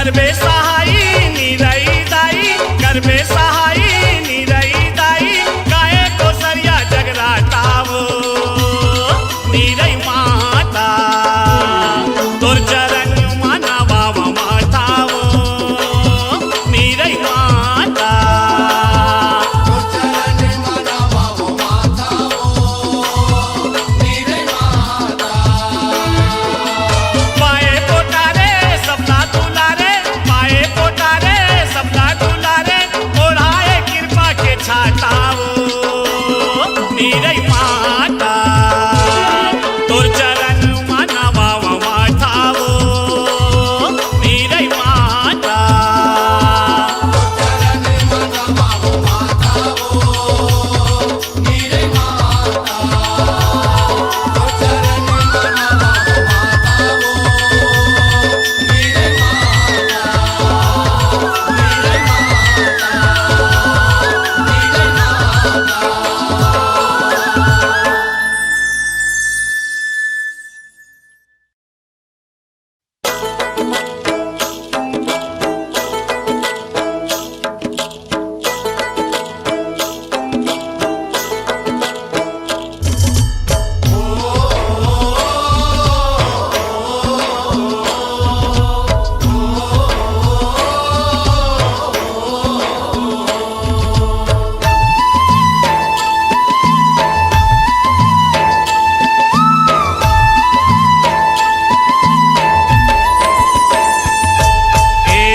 करबे सहाई निरई दाई, करबे सहाई निरई दाई, काहे को सरिया जगरातावो निरई माता, तोर चरण मानवा माथावो निरई माता। पाए पोटारे सबला दुलारे, पाए पोटारे सबला दुलारे, ओढ़ाए कृपा के छातावो निरई माता, तोर चरण मानवा माथावो निरई माता।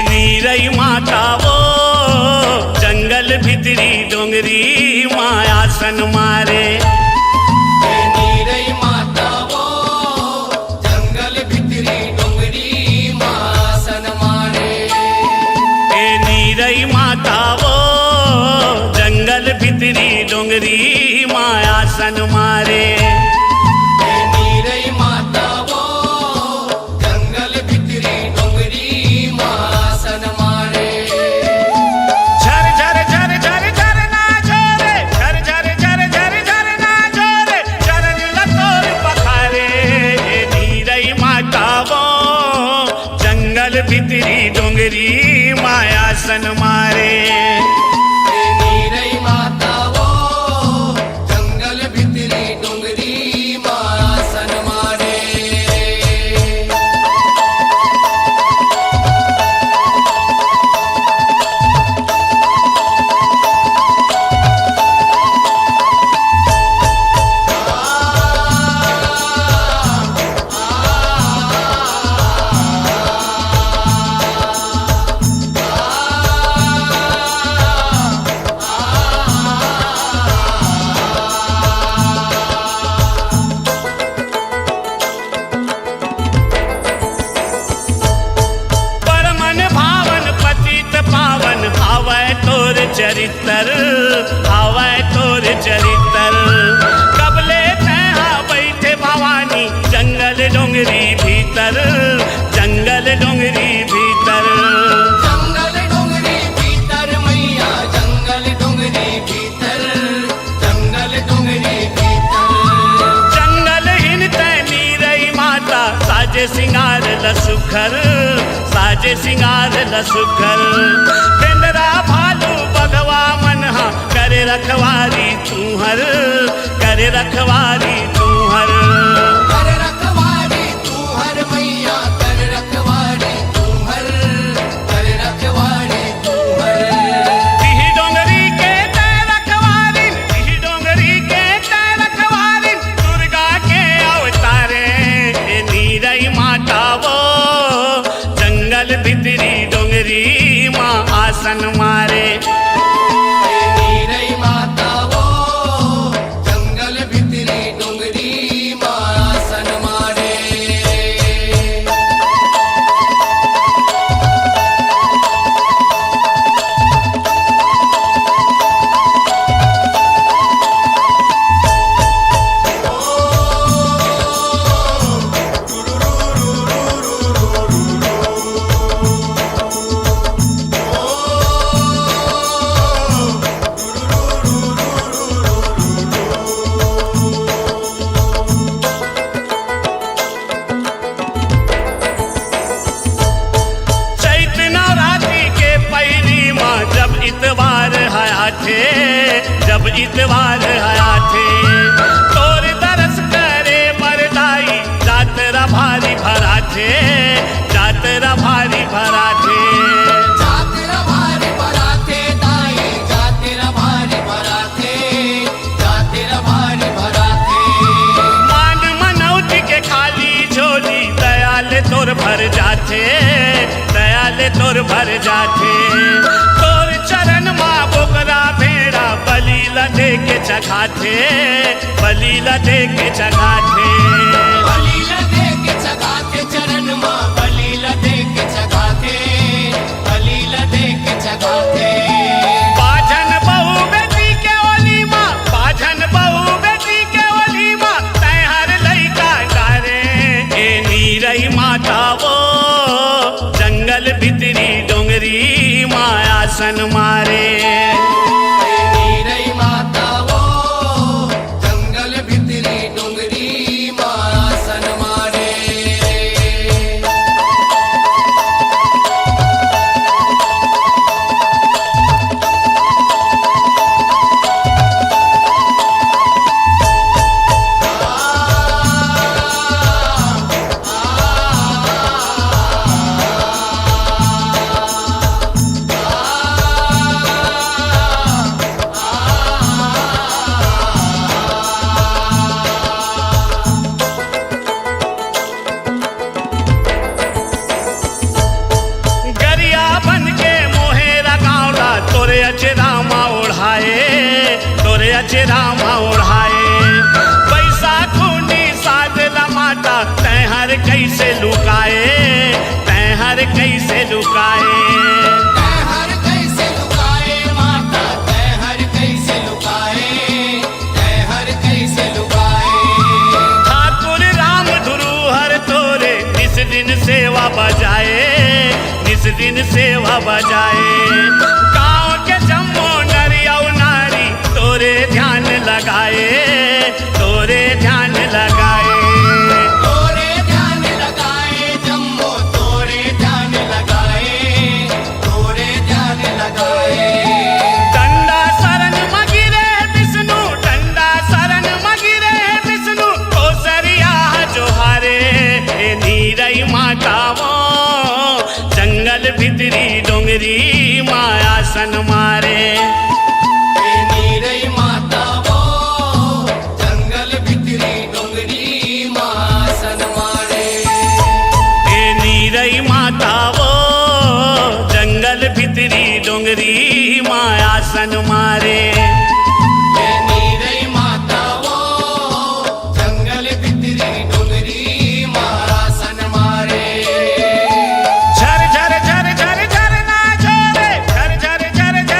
निरई माता वो जंगल भितरी डोंगरी मायासन मारे, निरई माता वो जंगल भितरी डोंगरी मासन मारे। निरई माता वो जंगल भितरी डोंगरी मायासन मारे। निरई माता वो जंगल भितरी डोंगरी मासन मारे। झर झर झर झर झर ना झरे, झर झर झर झर झर ना झरे, चरण लतोर पखारे। निरई माता वो जंगल भितरी डोंगरी मायासन मारे। निरई माता वो जंगल भितरी डोंगरी मासन मारे। परमन भावन पतित पावन भावै तोर चरित्र, भावै तोर चरित्र। कबले तैहा बैठे भवानी जंगल डोंगरी भीतर, जंगल डोंगरी भीतर। जंगल डोंगरी भीतर मैया जंगल डोंगरी भीतर, जंगल डोंगरी भीतर। जंगल हिनते निरई माता साजे सिंगार लसुखर, साजे सिंगार लसुखर। बेंदरा भालू बघवा मनहा करे रखवारी तूहर, करे रखवारी तूहर। कर रखवारी तू हर मैया कर रखवारी तू हर, कर रखवारी तू हर। तिही डोंगरी के तै रखवारी, तिही डोंगरी के तै रखवारी, दुर्गा के अवतारे। निरई माता वो जंगल भितरी डोंगरी माँ आसन मारे। निरई माता वो जंगल भितरी डोंगरी मासन मारे। ओ इतवार हया थे तोर दरस करे मरदाई जातरा भारी भरा थे जातरा भारी भरा थे जातरा भारी भरा थे दाई जातरा भारी भरा थे जातरा भारी भरा थे मान मनौती के खाली झोली दयाल तोर भर जाते दयाल तोर भर जाते तोर चरण माँ बोकरा भेड़ा बलि लदे के चखाते बलि लदे के चखाते बलि लदे के चगाते चरण माँ बलि लदे के चगाते बलि लदे के चगाते बाजन बहू बेटी के ओली माँ बाजन बहू बेटी के ओली माँ तय हर लइका डारे ए नीरई माता वो जंगल भितरी डोंगरी मायासन मारे नीरई माता वो जंगल भितरी डोंगरी मायासन मारे गरिया बन के मोहेरा गावला तोरे अचरा माँ ओढ़ाए तोरे अचरा माँ ओढ़ाए पैसा खूनी सादला माता तैहर कैसे लुकाए तैहर कैसे लुकाए तैहर कैसे लुकाए माता तैहर कैसे लुकाए तैहर कैसे लुकाए ठाकुर राम धुरूहर तोरे निस दिन सेवा बजाए निस दिन सेवा बजाए गाँव के जम्मो नरिया नारी तोरे ध्यान लगाए तोरे ध्यान लगाए तोरे ध्यान लगाए जम्मो तोरे ध्यान लगाए तोरे ध्यान लगाए डंडा शरण मगिरे विष्णु डंडा शरण मगिरे विष्णु कोसरिया जोहारे ए नीरई माता वो जंगल भितरी डोंगरी मायासन मारे नीरई माता वो जंगल भितरी डोंगरी मासन मारे ए नीरई माता वो जंगल भितरी डोंगरी मायासन मारे नीरई माता वो जंगल भितरी डोंगरी मासन मारे झर झर झर झर झर ना झरे झर झर झर झर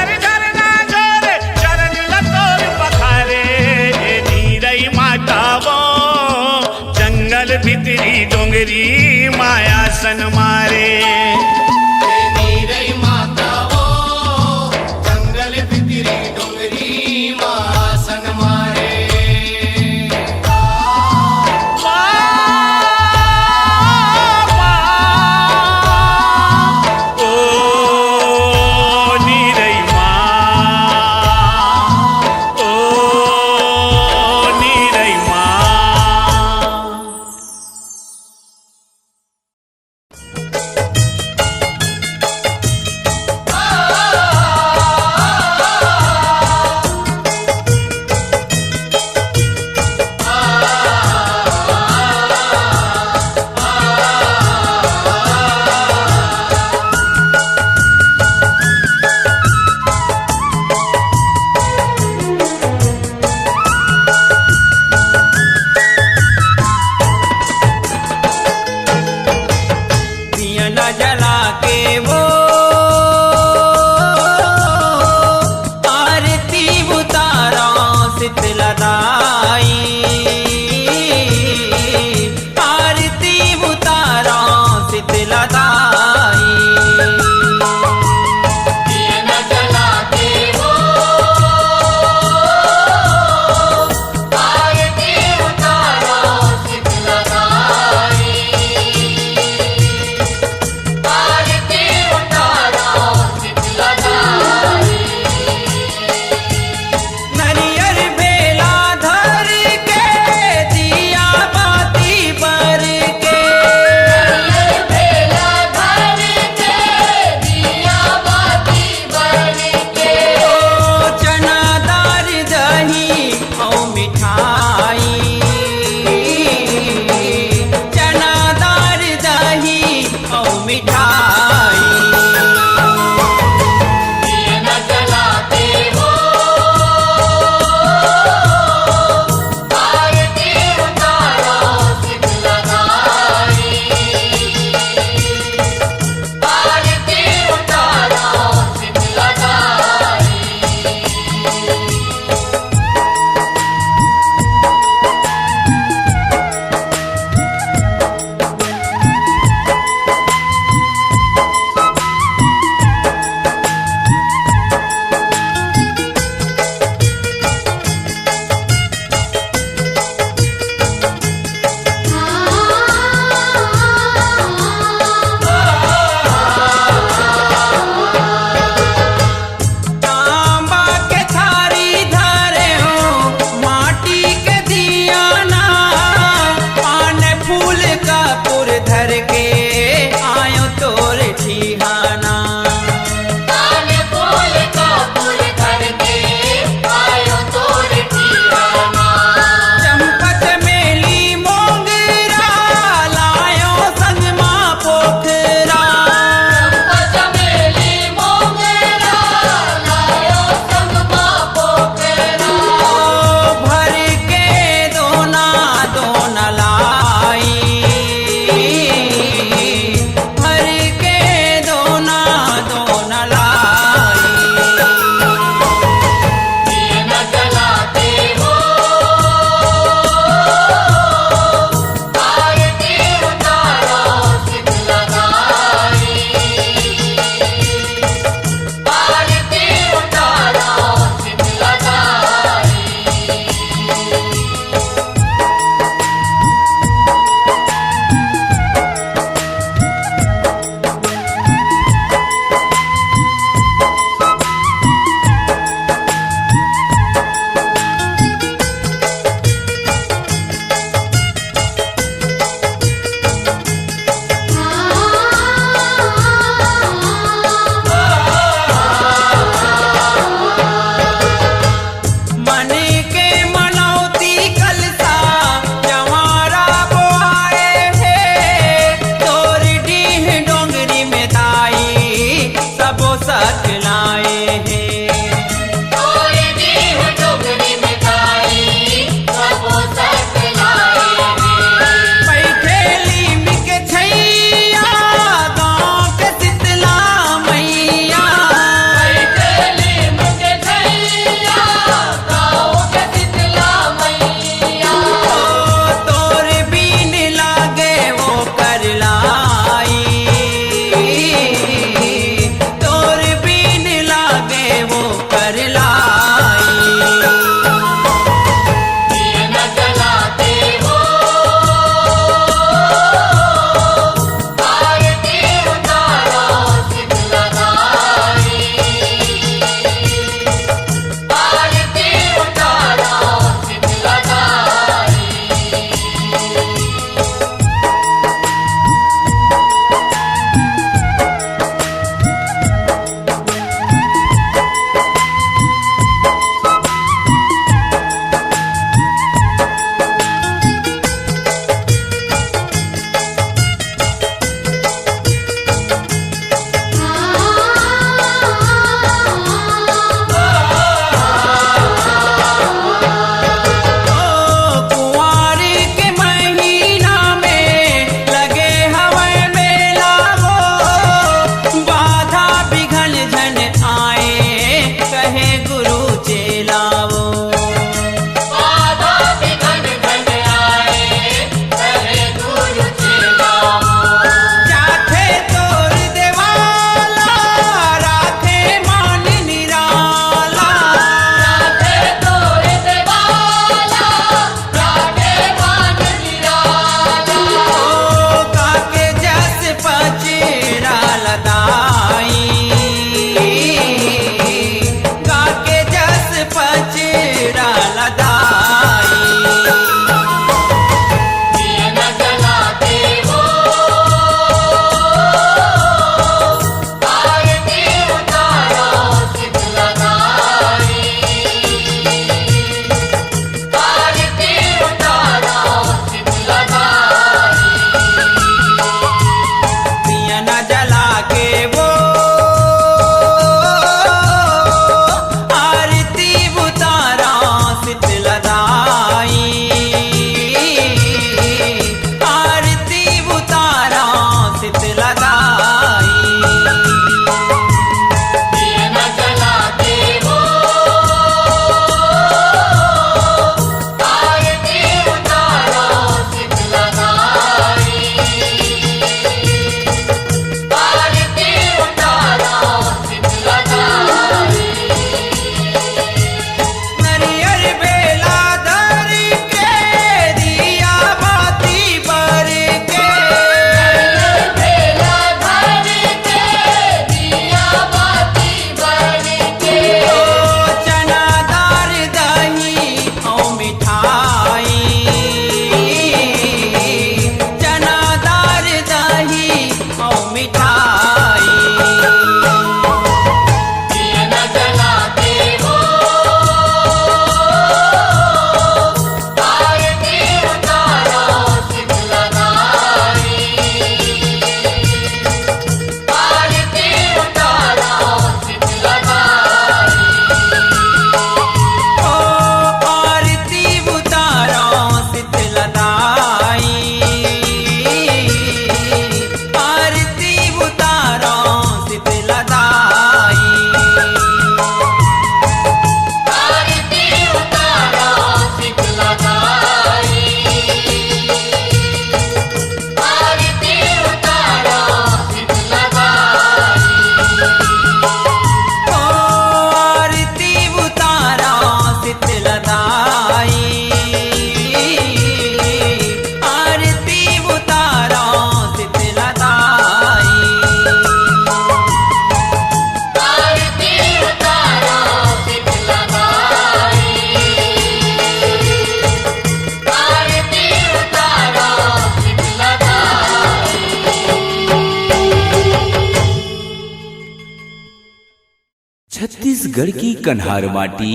छत्तीसगढ़ की कन्हार माटी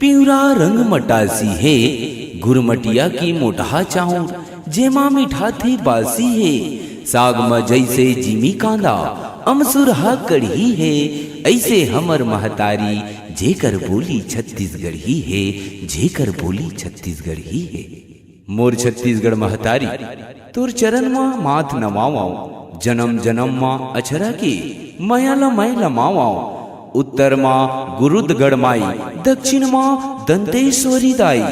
पिवरा रंग मटासी है। गुरमटिया की मोटहा चाउर जेमा मीठा थे बासी है। साग म जैसे जिमी कांदा अमसुरहा कढ़ी है। ऐसे हमर महतारी जेकर बोली छत्तीसगढ़ ही है, जेकर बोली छत्तीसगढ़ ही है। मोर छत्तीसगढ़ महतारी तोर चरण माँ माथ नमावाओ। जन्म जन्म माँ अछरा के मयाला मैं लमावाओ। उत्तर माँ गुरुदगढ़ माई, दक्षिण माँ दंतेश्वरी दाई,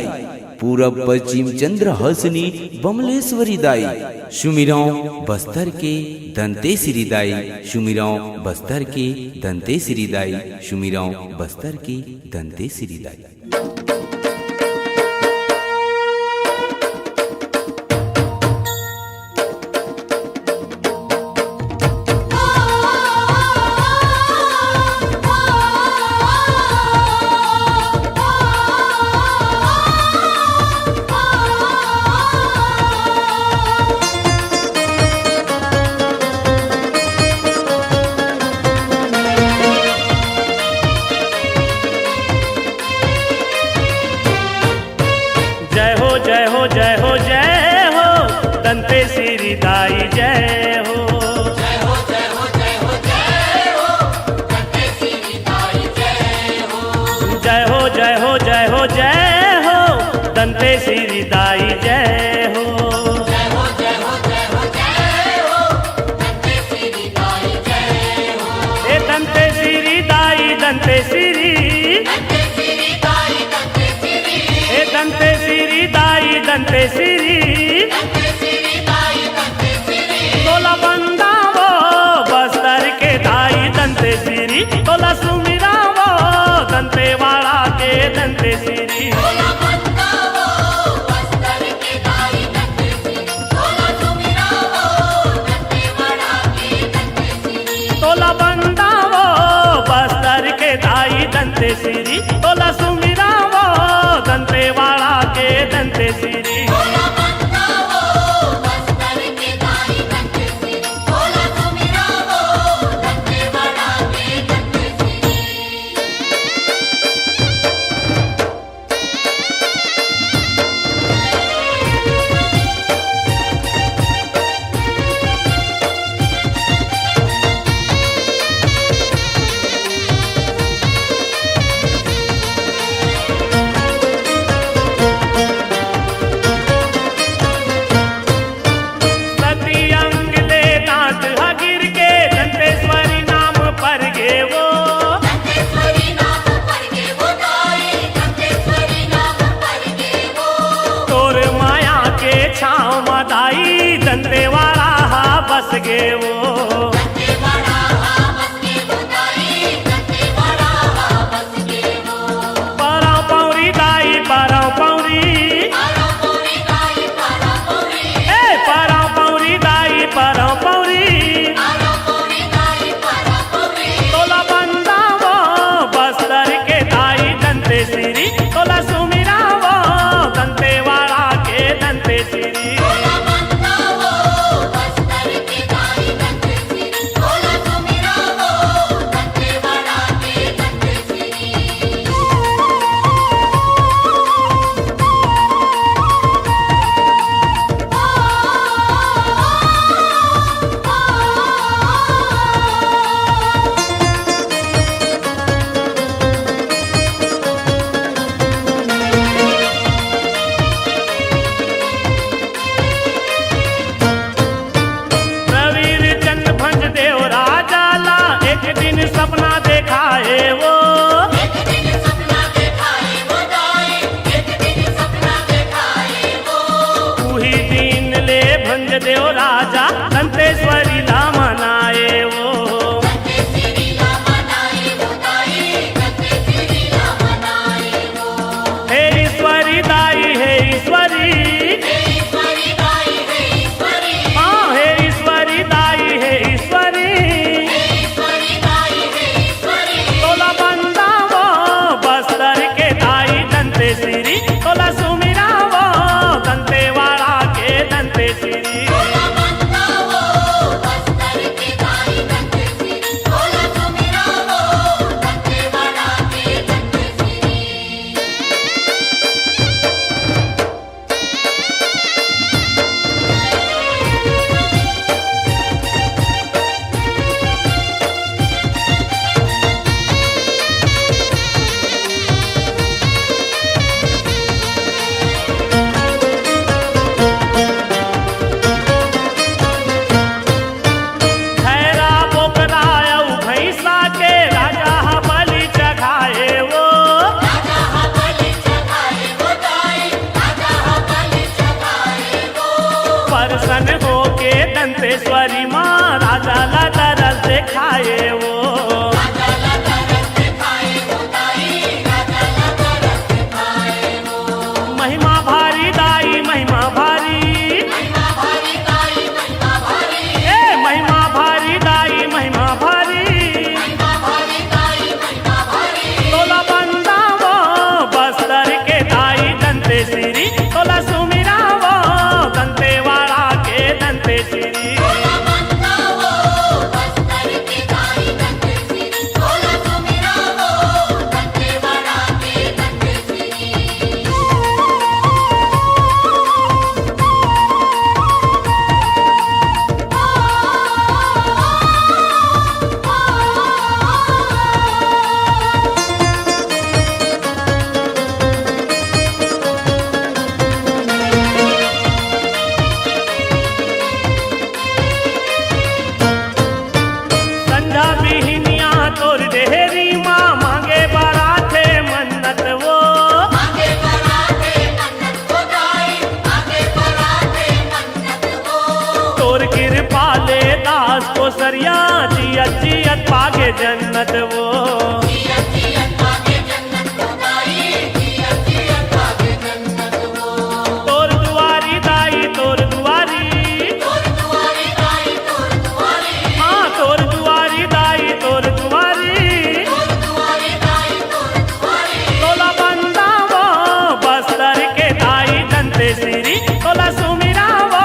पूरब पश्चिम चंद्र हसनी बमलेश्वरी दाई। सुमिराओ बस्तर के दंतेश्वरी दाई, सुमिराओ बस्तर के दंतेश्वरी दाई, सुमिराओ बस्तर के दंतेश्वरी दाई। जय हो जय हो दंतेश्वरी दाई जय हो। जय हो जय हो जय हो जय हो दंतेश्वरी दाई जय हो। जय हो जय हो जय हो जय हो दंतेश्वरी दाई जय हो। जय हो जय हो जय हो जय हो दंतेश्वरी दाई जय हो। ए दंतेश्वरी दाई दंतेश्वरी, दंतेश्वरी दाई दंतेश्वरी, ए दंतेश्वरी दाई दंतेश्वरी, दंतेश्वरी दाई दंतेश्वरी। तोला बंदावो बस्तर के दाई दंतेश्वरी, तोला सुमिरावो दंतेवाड़ा के दंतेश्वरी। तोला बंदावो बस्तर के दाई दंतेश्वरी, तोला सुमिरावो दंतेवाड़ा के दंतेश्वरी। तोला बंदावो बस्तर के दाई दंतेश्वरी, तोला सुमिरावो दंतेवाड़ा के दंतेश्वरी। तोला बंदावो बस्तर के दाई दंतेश्वरी, तोला सुमिरावो दंतेवाड़ा के दंतेश्वरी। जियत पागे जन्नत वो। जियत जियत पागे जन्नत को दाई, जियत जियत पागे जन्नत वो। तोर दुआरी दाई तोर दुआरी, तोर दुआरी दाई तोर दुआरी, हाँ तोर दुआरी दाई तोर दुआरी। तोर दुआरी दाई तोर दुआरी। तोला बंदा वो बस्तर के दाई दंते सिरी, तोला सुमिरा वो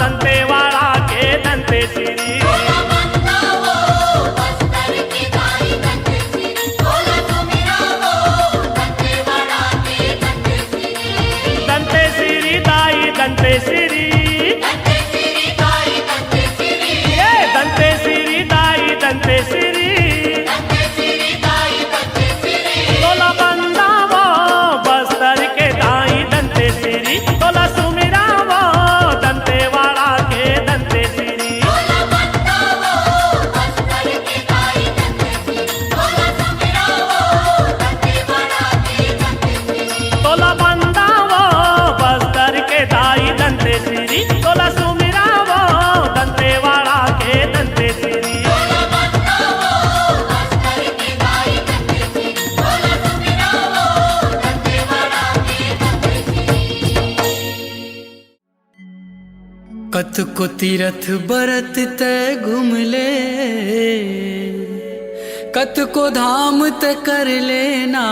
दंतेवाड़ा के दंते सिरी। तोला बंदा वो बस्तर की दाई दंते सिरी, तोला सुमिरा वो दंतेवाड़ा के दंते सिरी। दंते सिरी दाई दंते सिरी, दंते सिरी दाई दंते सिरी, ये दंते सिरी दाई दंते सिरी। दंते सिरी दाई दंते सिरी। तोला बंदा वो बस्तर के दाई दंते सिरी, तोला सुमिरा वो दंतेवाड़ा के दंते सिरी। तोला बंदा वो बस्तर की दाई दंते सिरी, तोला सुमिरा वो दंतेवाड़ा के दंते सिरी। तोला बंदा वो बस्तर के दाई दंते सिरी, तोला सुमिरा वो दंतेवाड़ा के दंते सिरी। तोला बंदा वो बस्तर की दाई दंते सिरी, तोला सुमिरा वो दंतेवाड़ा के दंते सिरी। कतको तीरथ बरत तय घूम ले, कतको धाम तय कर लेना,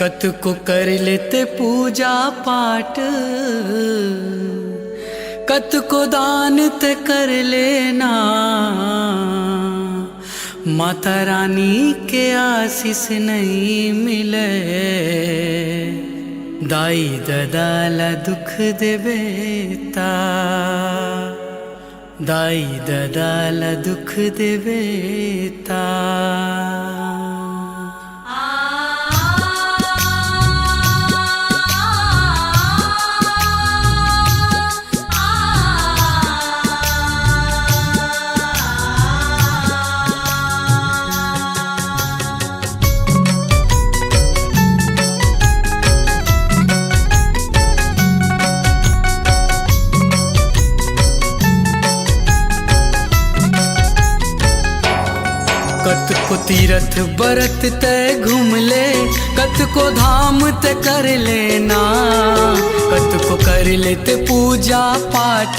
कतको कर लेते पूजा पाठ, कतको दान तय कर लेना। माता रानी के आशीष नहीं मिले, दाई ददाला दुख देवेता, दाई ददाला दुख देवेता। कतको तीरथ बरत तय घूम ले, कतको धाम तय कर लेना, कतको कर लेते पूजा पाठ,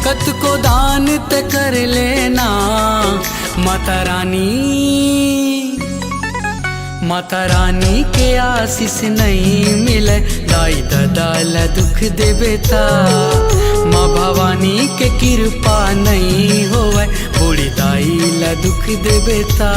कतको दान तय कर लेना। माता रानी, माता रानी के आशीष नहीं मिले, दाई ददाला दुख देवेता। माँ भवानी के कृपा नहीं होवे, बूढ़ी दाई ला दुख देवेता।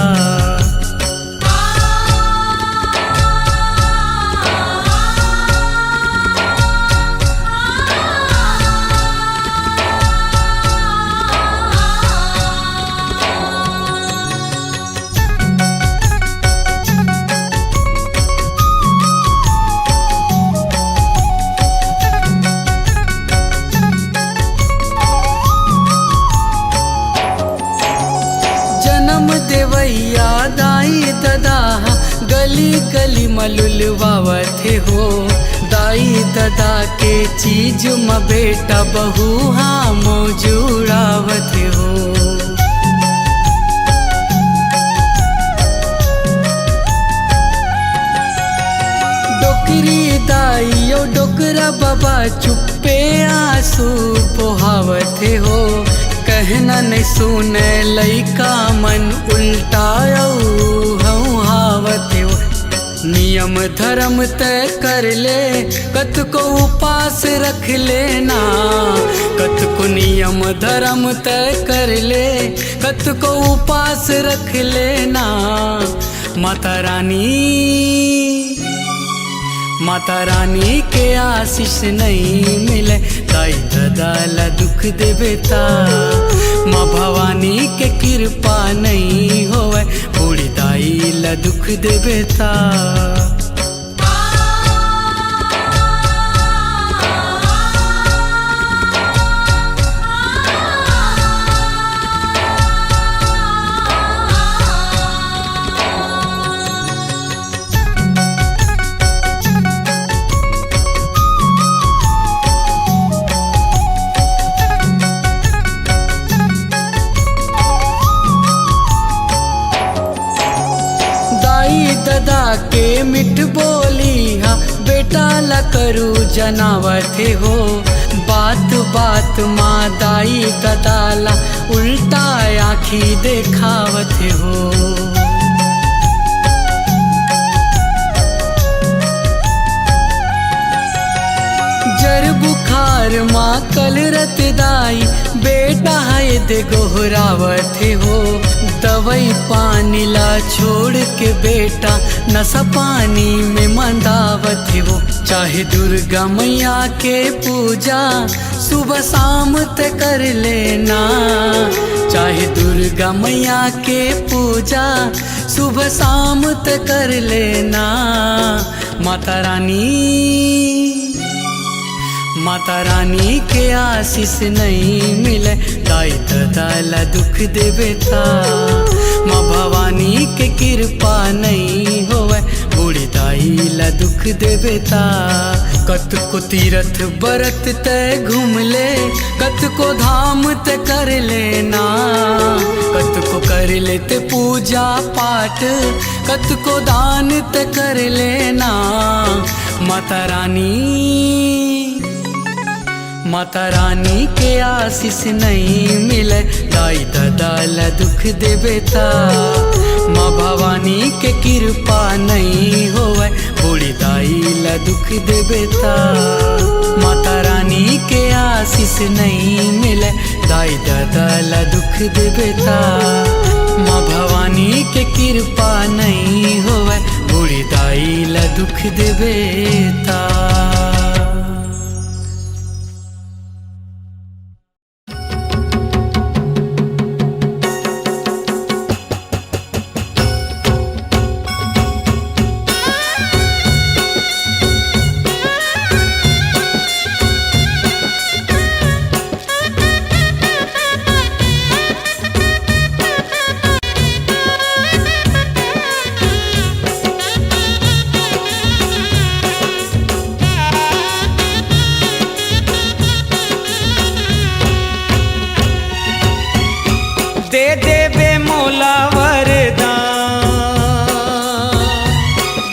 देवैया दाई ददा गली गली मलुलवावत हो, दाई ददा के चीज म बेटा बहू हाँ मौजूड़ावत हो। डोकरी दाई ओ डोकरा बाबा चुप्पे आंसू पोहावत हो, कहना नहीं सुने लइका मन उल्टायो हावत हो। नियम धर्म तय कर ले, कतको उपास रख लेना, कतको नियम धर्म तय कर ले, कतको उपास रख लेना। माता रानी, माता रानी के आशीष नहीं मिले, दाई ददाला दुख देवेता। माँ भवानी के कृपा नहीं होवे, बूढ़ी दाई ला दुख देवेता। बोली हा बेटा ला करू जनावथे हो। बात बात माँ दाई ददाला उल्टा आँखी देखावथे हो। जर बुखार माँ कल रत दाई बेटा है दे गोहरावथे हो। दवाई पानी ला छोड़ के बेटा नशा पानी में मंदावथे हो। चाहे दुर्गा मैया के पूजा सुबह शाम ते कर लेना। चाहे दुर्गा मैया के पूजा सुबह शाम ते कर लेना। माता रानी के आशीष नहीं मिले दाई दाला दुख देवे था। माँ भवानी के कृपा नहीं होवे बूढ़ी दाई ला दुख देवे था। कत को तीरथ बरत तय घूम ले कत को धाम ते कर लेना। कत को कर लेते पूजा पाठ कत को दान ते कर लेना। माता रानी के आशीष नहीं मिले दाई दाला दुख देवे था। माँ भवानी के कृपा नहीं होवे बूढ़ी दाई ला दुख देवे था। माता रानी के आशीष नहीं मिले दाई दाला दुख देवे था। माँ भवानी के कृपा नहीं होवे बूढ़ी दाई ला दुख देवे था। दे देवे मोला वरदान,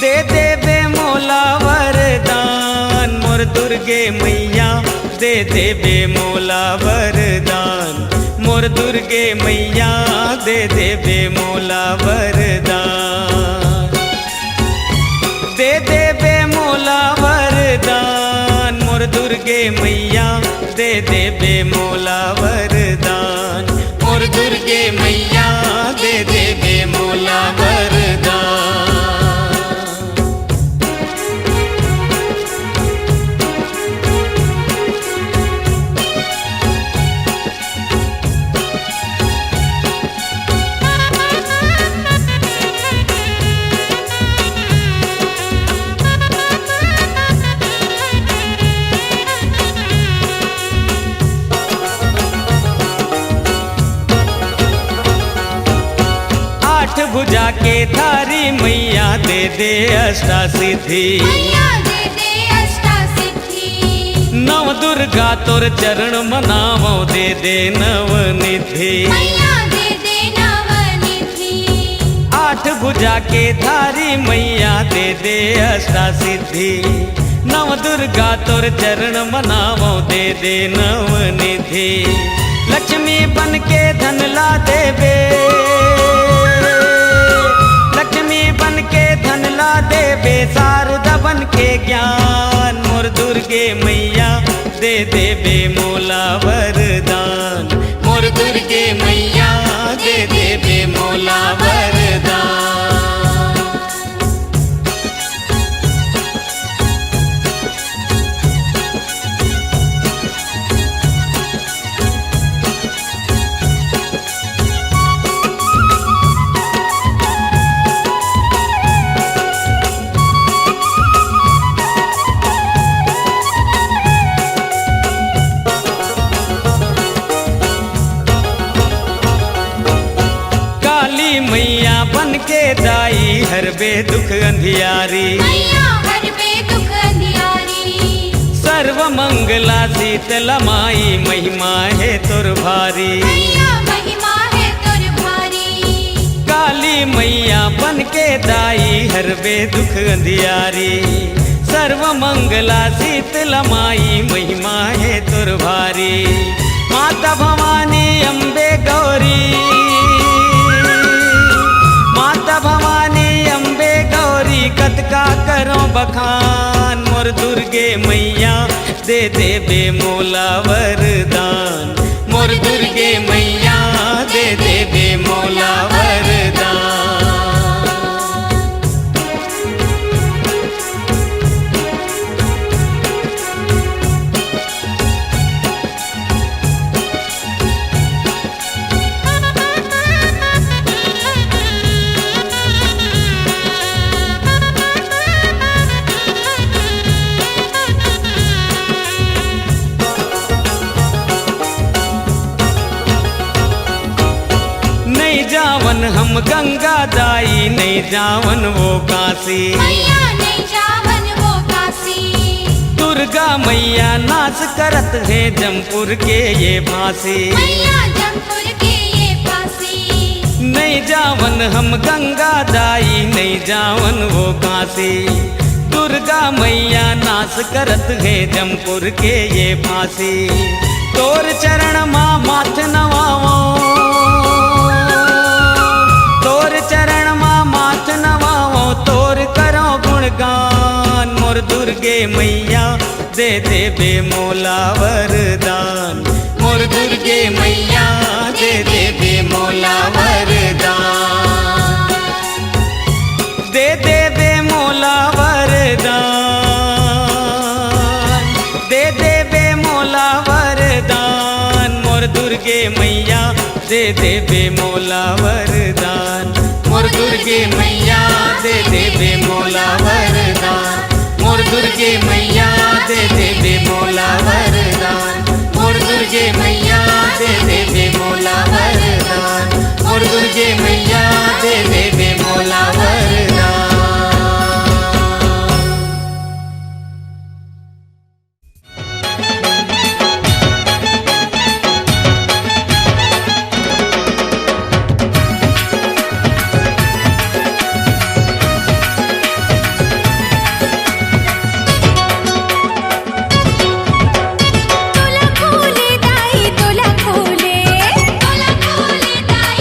दे देवे मोला वरदान, मोर दुर्गे मैया दे देवे मोला वरदान, मोर दुर्गे मैया दे देवे मोला वरदान, दे देवे मोला वरदान, मोर दुर्गे मैया दे देवे मोला वरदान, मोर दुर्गे मैया दे देवे मोला वरदान। आठ भुजा के धारी मैया दे दे अष्टा सिद्धि, मैया दे दे अष्टा सिद्धि, नव दुर्गा तोर चरण मनावो दे दे नवनिधि, मैया दे दे नवनिधि, आठ भुजा के धारी मैया दे दे अष्टा सिद्धि, नव दुर्गा तोर चरण मनावो दे दे नवनिधि, लक्ष्मी बन के धन ला देवे, लक्ष्मी बन के धन ला देवे, शारदा बन के ज्ञान, मोर दुर्गे मैया दे देवे मोला वरदान, मोर दुर्गे मैया दे देवे मोला वरदान। मैया बन के दाई हर बे दुख अंधियारी, मैया हर बे दुख अंधियारी, सर्व मंगला शीतला माई महिमा है तुर भारी, मैया महिमा है तुर भारी, काली मैया बन के दाई हरबे दुख अंधियारी। सर्व मंगला शीतला माई महिमा है तुर भारी। माता भवानी अम्बे गौरी, माता भवानी अम्बे गौरी कतका करो बखान। मोर दुर्गे मैया दे देबे मोला वरदान। मोर दुर्गे मैया दे देबे मोला वरदान। जावन हम गंगा दाई नहीं जावन वो काशी। मैया नहीं जावन वो काशी। दुर्गा मैया नाच करत है जमपुर के ये फांसी। मैया जमपुर के ये फांसी। नहीं जावन हम गंगा दाई नहीं जावन वो काशी। दुर्गा मैया नाच करत है जमपुर के ये फांसी। तोर चरण माँ माथ नवाओ, तोर चरण माँ माथ नवाओ, तोर करो गुणगान। मोर दुर्गे मैया दे देबे मोला वरदान। मोर दुर्गे मैया दे देबे मोला वरदान। दे देबे मोला वरदान। दे देबे मोला वरदान। मोर दुर्गे मैया दे देबे मोला वरदान। मोर दुर्गे मैया दे देबे मोला वरदान। मोर दुर्गे मैया दे देबे मोला वरदान। मोर दुर्गे मैया दे देबे मोला वरदान। मोर दुर्गे मैया दे देबे मोला वरदान। तोला खोले दाई तोला खोले, तोला खोले दाई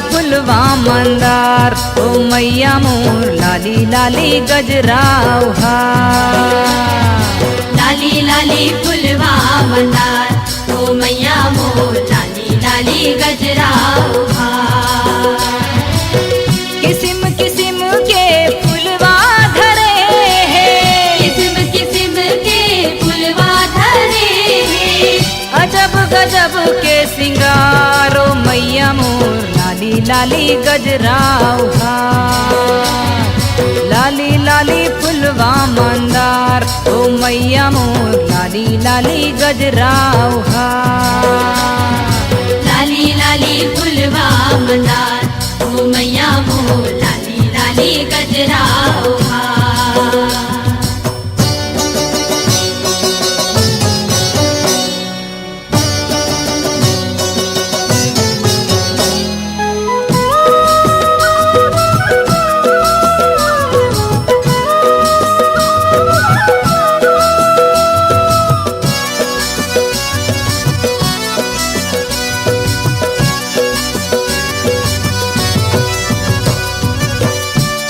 फुलवा मंदार ओ मैया मोर लाली लाली गजराउहा। लाली लाली फुलवा मंदार ओ मैया मोर लाली लाली गजराउहा। किस्म किस्म के फुलवा धरे है, किस्म किस्म के फुलवा धरे हैं। अजब गजब के सिंगारो मैया मोर लाली लाली गजराउहा। लाली लाली फुलवा मंदार ओ मैया मोर लाली लाली गजराउहा। लाली लाली फुलवा मंदार ओ मैया मोर लाली लाली गजराउहा।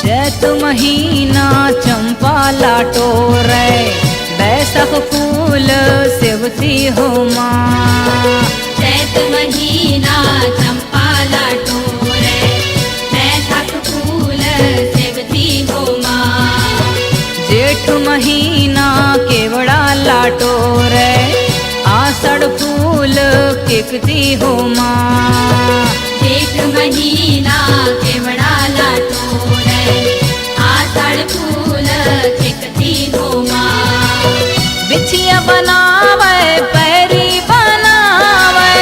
चैत महीना चंपा लाटोरे, बैसख फूल सेवती हो माँ। चैत महीना चंपा लाटोरे, बैसख फूल सेवती हो माँ। जेठ महीना केवड़ा लाटोरे, आषाढ़ फूल केकती हो माँ। जेठ महीना केवड़ा लाटोरे, आषाढ़ फूल खिकती हो माँ। बिछिया बनावे पैरी बनावे,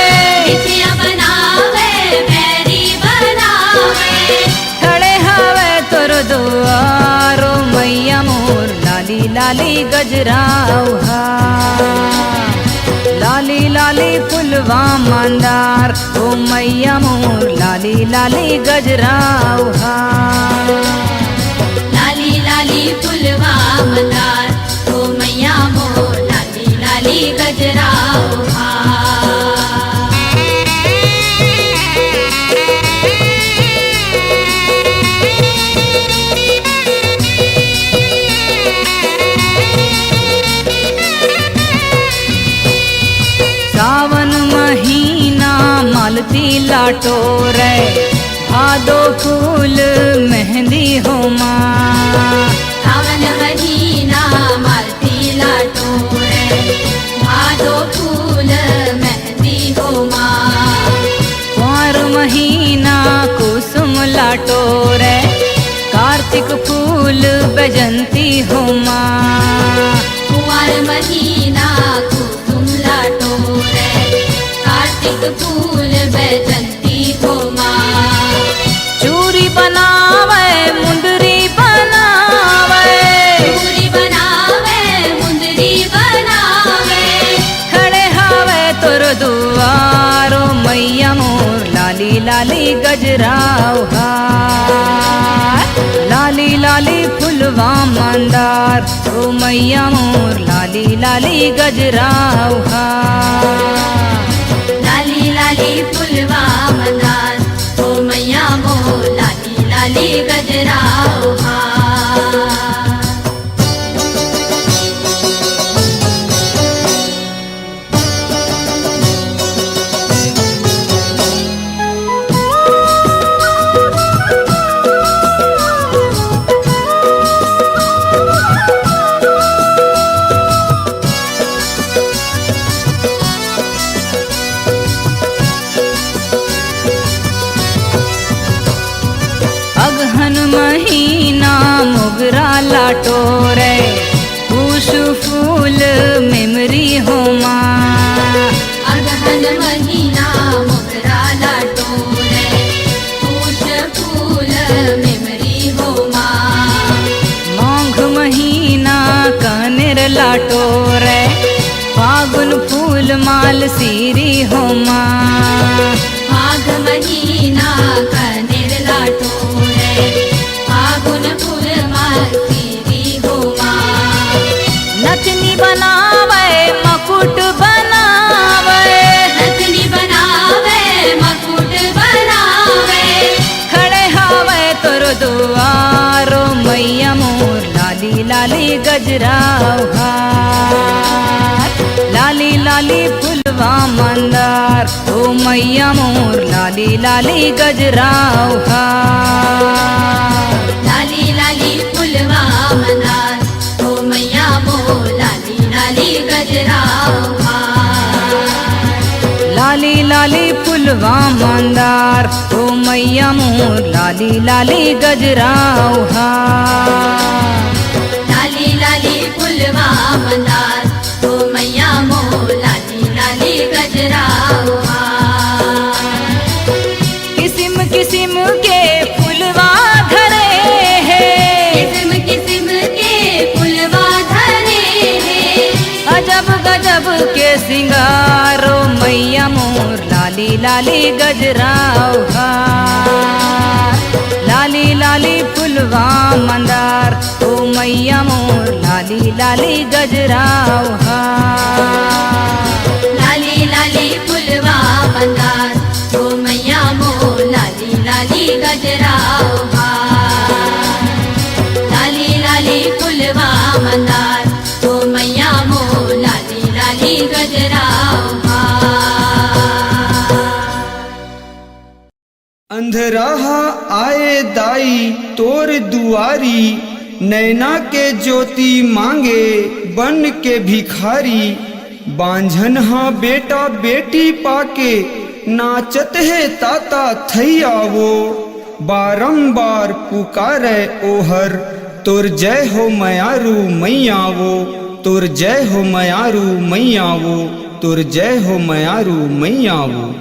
बिछिया बनावे पैरी बनावे। खड़े हवे तोर दुआरो मैया मोर लाली लाली गजराउहा। लाली लाली फुलवा मंदार ओ मैया मोर लाली लाली गजराउहा। लाली लाली फुलवा मंदार ओ मैया मोर लाली लाली गजराउहा। सावन महीना मालती लाटोरे, भादो फूल मेहंदी हो माँ। सावन महीना मालती लाटोरे, भादो फूल मेहंदी हो माँ। कुंवर महीना कुसुम लाटोरे, कार्तिक फूल बजंती हो माँ। कुंवर महीना कुसुम लाटोरे, कार्तिक फूल बैजंती हो माँ। चूरी बनावे मुंदरी बनावे, चूरी बनावे मुंदरी बनावे। खड़े हवे तोर दुआरो मैया मोर लाली लाली गजराउहा। लाली लाली फुलवा मंदार ओ मैया मोर लाली लाली गजराउहा। लाली लाली फुलवा मंदार ओ मैया मोर लाली लाली गजराउहा। अगहन महीना मोगरा लाटोरे, कुश फूल मेमरी हो माँ। अगहन महीना मोगरा लाटोरे, पूष फूल मेमरी हो माँ। माघ महीना कनेर लाटोरे, फागुन फूल माल सीरी हो माँ। माघ महीना कनेर लाटोरे, फागुन फूल मालती हो माँ। नथनी बनावे मकुट बनावे, नथनी बनावे मकुट बनावे। मैया मोर लाली लाली गजराव हार लाली लाली फुलवा मंदार ओ मैया मोर लाली लाली गजराव लाली लाली फुलवा मंदार ओ मैया मोर लाली लाली गजराव हार लाली लाली फुलवा मंदार ओ मैया मोर लाली लाली गजराव किस्म किस्म के फुलवा धरे हैं किस्म किस्म के फुलवा धरे हैं अजब गजब के सिंगारो मैया मोर लाली लाली गजराव हार लाली लाली फुलवा मंदार ओ मैया मोर लाली लाली गजराव हार लाली लाली फुलवा मंदार ओ मैया मोर लाली लाली गजराव लाली लाली फुलवा मंदार ओ मैया मोर लाली लाली गजराव अंधराहा आए दाई तोर दुआरी नैना के ज्योति मांगे बन के भिखारी बांझन हाँ बेटा बेटी पाके नाचत है ताता थैया वो बारंबार पुकारे ओहर तोर जय हो मयारू मैया वो तोर जय हो मयारू मैया वो तोर जय हो मयारू मैया वो।